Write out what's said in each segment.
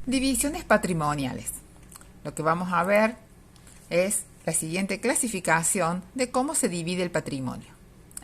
Divisiones patrimoniales. Lo que vamos a ver es la siguiente clasificación de cómo se divide el patrimonio.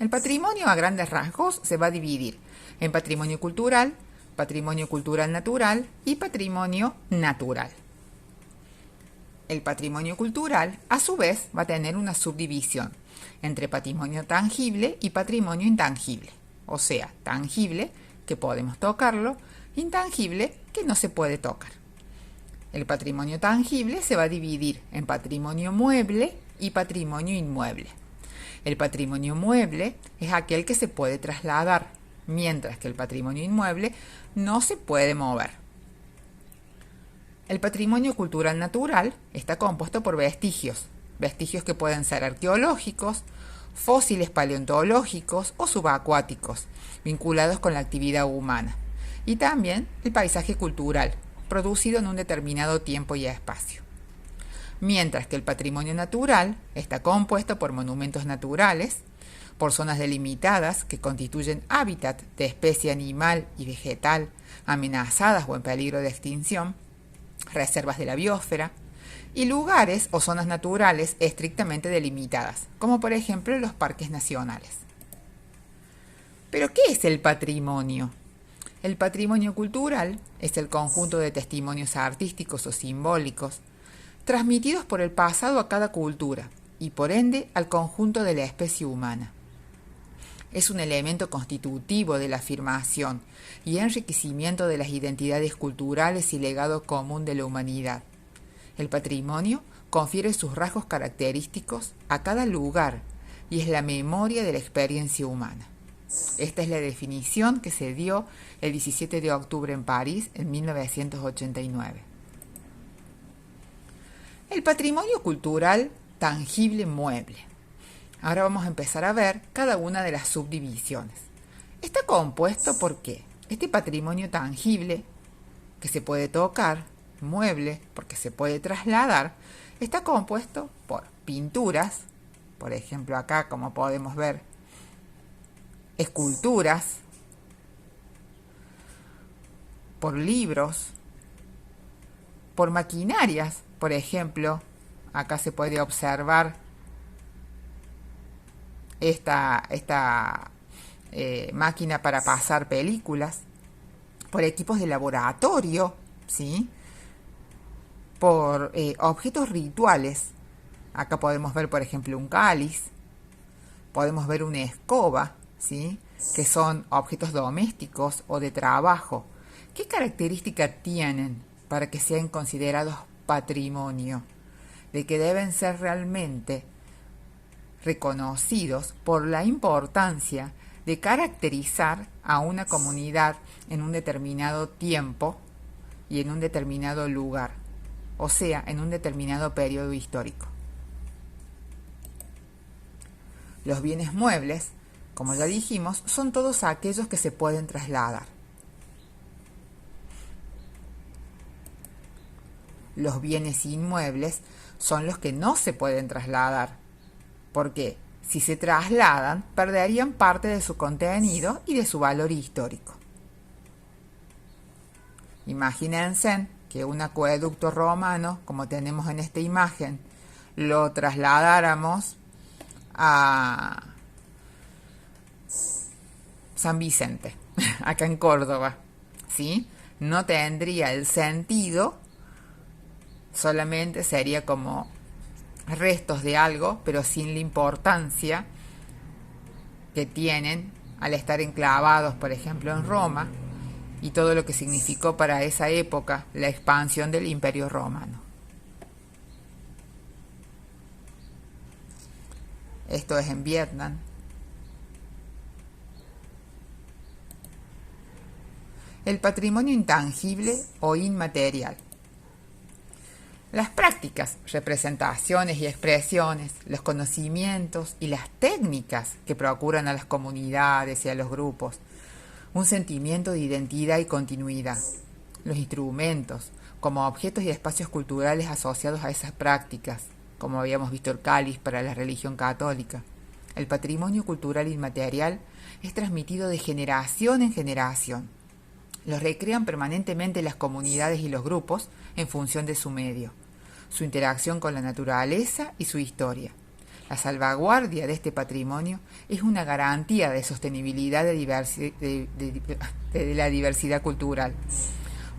El patrimonio a grandes rasgos se va a dividir en patrimonio cultural natural y patrimonio natural. El patrimonio cultural, a su vez, va a tener una subdivisión entre patrimonio tangible y patrimonio intangible. O sea, tangible, que podemos tocarlo, intangible, que no se puede tocar. El patrimonio tangible se va a dividir en patrimonio mueble y patrimonio inmueble. El patrimonio mueble es aquel que se puede trasladar, mientras que el patrimonio inmueble no se puede mover. El patrimonio cultural natural está compuesto por vestigios que pueden ser arqueológicos, fósiles paleontológicos o subacuáticos, vinculados con la actividad humana, y también el paisaje cultural, producido en un determinado tiempo y espacio. Mientras que el patrimonio natural está compuesto por monumentos naturales, por zonas delimitadas que constituyen hábitat de especie animal y vegetal amenazadas o en peligro de extinción, reservas de la biosfera, y lugares o zonas naturales estrictamente delimitadas, como por ejemplo los parques nacionales. ¿Pero qué es el patrimonio? El patrimonio cultural es el conjunto de testimonios artísticos o simbólicos transmitidos por el pasado a cada cultura y por ende al conjunto de la especie humana. Es un elemento constitutivo de la afirmación y enriquecimiento de las identidades culturales y legado común de la humanidad. El patrimonio confiere sus rasgos característicos a cada lugar y es la memoria de la experiencia humana. Esta es la definición que se dio el 17 de octubre en París en 1989. El patrimonio cultural tangible mueble. Ahora vamos a empezar a ver cada una de las subdivisiones. Está compuesto por ¿qué? Este patrimonio tangible, que se puede tocar, mueble, porque se puede trasladar, está compuesto por pinturas, por ejemplo acá como podemos ver, esculturas, por libros, por maquinarias, por ejemplo, acá se puede observar esta máquina para pasar películas, por equipos de laboratorio, ¿sí? Por objetos rituales. Acá podemos ver, por ejemplo, un cáliz, podemos ver una escoba, ¿sí? Que son objetos domésticos o de trabajo. ¿Qué características tienen para que sean considerados patrimonio? De que deben ser realmente reconocidos por la importancia de caracterizar a una comunidad en un determinado tiempo y en un determinado lugar, o sea, en un determinado periodo histórico. Los bienes muebles, como ya dijimos, son todos aquellos que se pueden trasladar. Los bienes inmuebles son los que no se pueden trasladar, porque si se trasladan, perderían parte de su contenido y de su valor histórico. Imagínense que un acueducto romano, como tenemos en esta imagen, lo trasladáramos a San Vicente, acá en Córdoba, ¿sí? No tendría el sentido, solamente sería como restos de algo, pero sin la importancia que tienen al estar enclavados, por ejemplo, en Roma, y todo lo que significó para esa época la expansión del Imperio Romano. Esto es en Vietnam. El patrimonio intangible o inmaterial. Las prácticas, representaciones y expresiones, los conocimientos y las técnicas que procuran a las comunidades y a los grupos un sentimiento de identidad y continuidad. Los instrumentos, como objetos y espacios culturales asociados a esas prácticas, como habíamos visto el cáliz para la religión católica. El patrimonio cultural inmaterial es transmitido de generación en generación. Los recrean permanentemente las comunidades y los grupos en función de su medio, su interacción con la naturaleza y su historia. La salvaguardia de este patrimonio es una garantía de sostenibilidad de la diversidad cultural.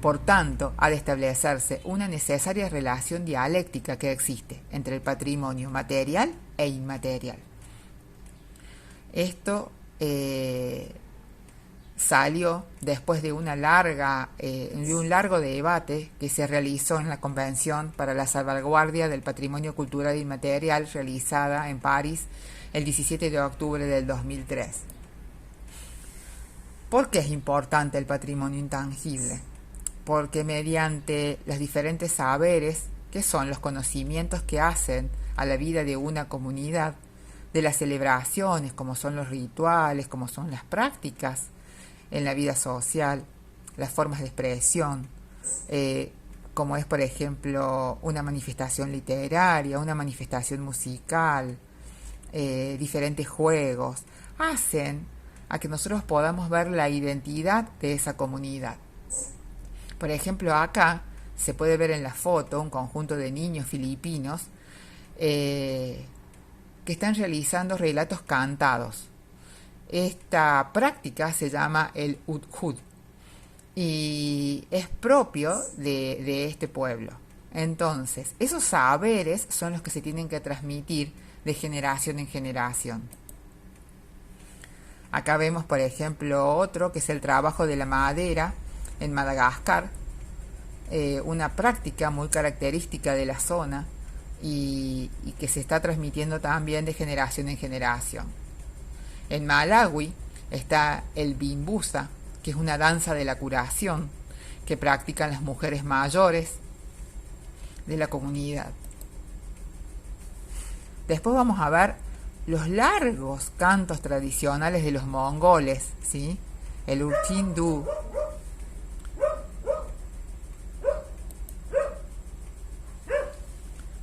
Por tanto, ha de establecerse una necesaria relación dialéctica que existe entre el patrimonio material e inmaterial. Esto salió después de un largo debate que se realizó en la Convención para la Salvaguardia del Patrimonio Cultural Inmaterial realizada en París el 17 de octubre del 2003. ¿Por qué es importante el patrimonio intangible? Porque mediante los diferentes saberes, que son los conocimientos que hacen a la vida de una comunidad, de las celebraciones, como son los rituales, como son las prácticas, en la vida social, las formas de expresión, como es por ejemplo una manifestación literaria, una manifestación musical, diferentes juegos, hacen a que nosotros podamos ver la identidad de esa comunidad. Por ejemplo, acá se puede ver en la foto un conjunto de niños filipinos que están realizando relatos cantados. Esta práctica se llama el udhud y es propio de este pueblo. Entonces, esos saberes son los que se tienen que transmitir de generación en generación. Acá vemos, por ejemplo, otro que es el trabajo de la madera en Madagascar, una práctica muy característica de la zona y que se está transmitiendo también de generación en generación. En Malawi está el bimbusa, que es una danza de la curación que practican las mujeres mayores de la comunidad. Después vamos a ver los largos cantos tradicionales de los mongoles, ¿sí? El urkindu.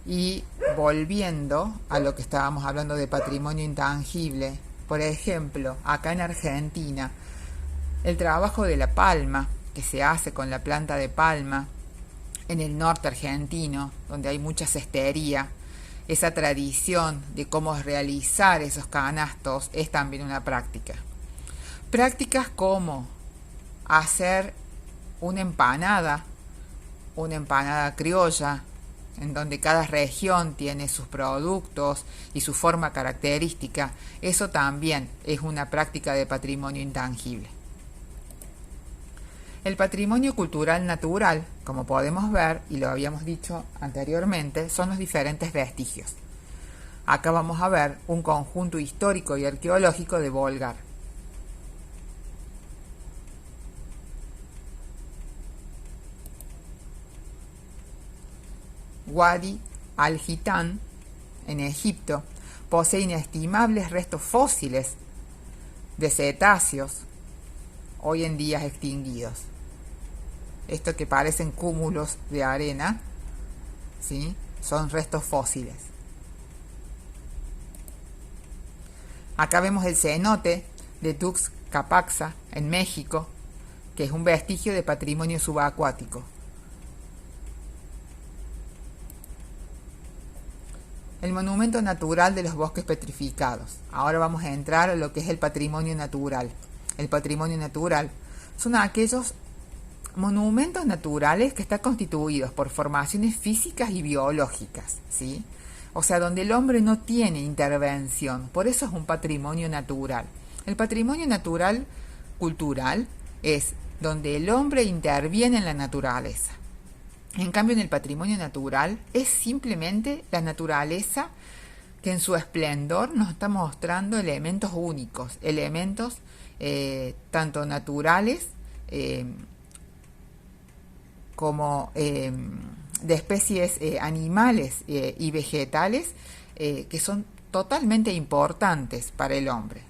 Y volviendo a lo que estábamos hablando de patrimonio intangible, por ejemplo, acá en Argentina, el trabajo de la palma, que se hace con la planta de palma, en el norte argentino, donde hay mucha cestería, esa tradición de cómo realizar esos canastos es también una práctica. Prácticas como hacer una empanada criolla, en donde cada región tiene sus productos y su forma característica, eso también es una práctica de patrimonio intangible. El patrimonio cultural natural, como podemos ver, y lo habíamos dicho anteriormente, son los diferentes vestigios. Acá vamos a ver un conjunto histórico y arqueológico de Bolgar. Wadi al-Hitan, en Egipto, posee inestimables restos fósiles de cetáceos, hoy en día extinguidos. Esto que parecen cúmulos de arena, ¿sí? Son restos fósiles. Acá vemos el cenote de Tuxcapaxa, en México, que es un vestigio de patrimonio subacuático. El monumento natural de los bosques petrificados. Ahora vamos a entrar a lo que es el patrimonio natural. El patrimonio natural son aquellos monumentos naturales que están constituidos por formaciones físicas y biológicas, ¿sí? O sea, donde el hombre no tiene intervención. Por eso es un patrimonio natural. El patrimonio natural cultural es donde el hombre interviene en la naturaleza. En cambio, en el patrimonio natural es simplemente la naturaleza que en su esplendor nos está mostrando elementos únicos, elementos tanto naturales como de especies animales y vegetales que son totalmente importantes para el hombre.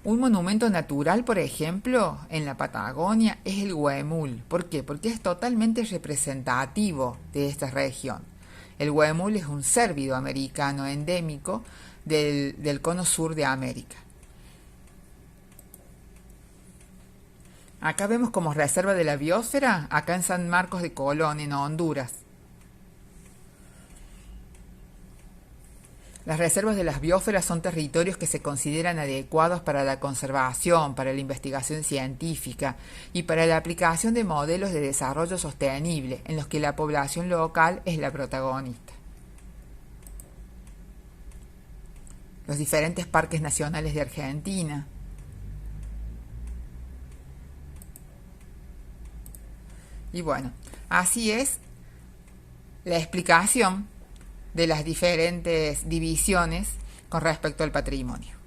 Un monumento natural, por ejemplo, en la Patagonia es el huemul. ¿Por qué? Porque es totalmente representativo de esta región. El huemul es un cérvido americano endémico del cono sur de América. Acá vemos como reserva de la biosfera, acá en San Marcos de Colón, en Honduras. Las reservas de las biosferas son territorios que se consideran adecuados para la conservación, para la investigación científica y para la aplicación de modelos de desarrollo sostenible en los que la población local es la protagonista. Los diferentes parques nacionales de Argentina. Y bueno, así es la explicación de las diferentes divisiones con respecto al patrimonio.